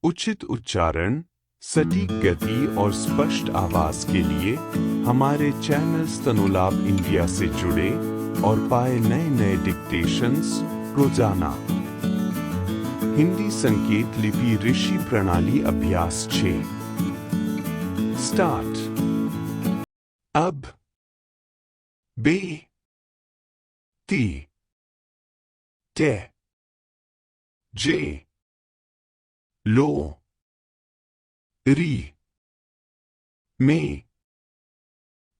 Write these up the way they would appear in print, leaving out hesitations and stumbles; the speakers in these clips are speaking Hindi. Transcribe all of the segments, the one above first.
उचित उच्चारण, सटीक गति और स्पष्ट आवाज के लिए हमारे चैनल स्तनोलाभ इंडिया से जुड़े और पाए नए नए डिक्टेशंस रोजाना। हिंदी संकेत लिपि ऋषि प्रणाली अभ्यास 6। स्टार्ट। अब बे ती ते जे लो री मे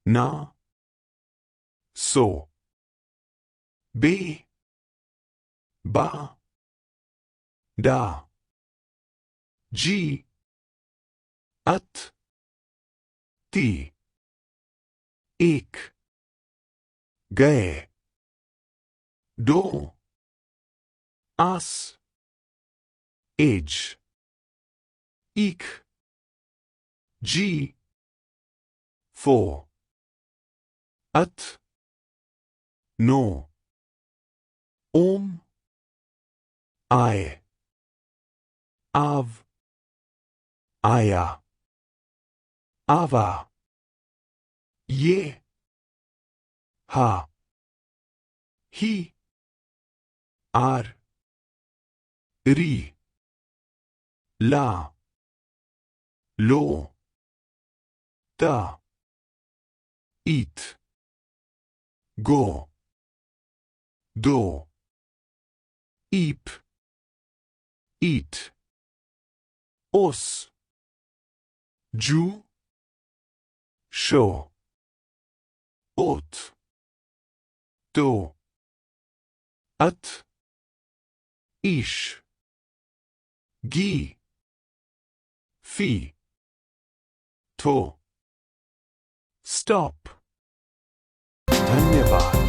ना सो बे बा डा जी अत ती एक गए दो आस एज ik जी फो अत नो ओम आय आव आया आवा ये हा ही आर री ला लो ता ईत गो दो ईप ईट ओस जू शो ओत तो अत ईश गी फी थो। स्टॉप। धन्यवाद।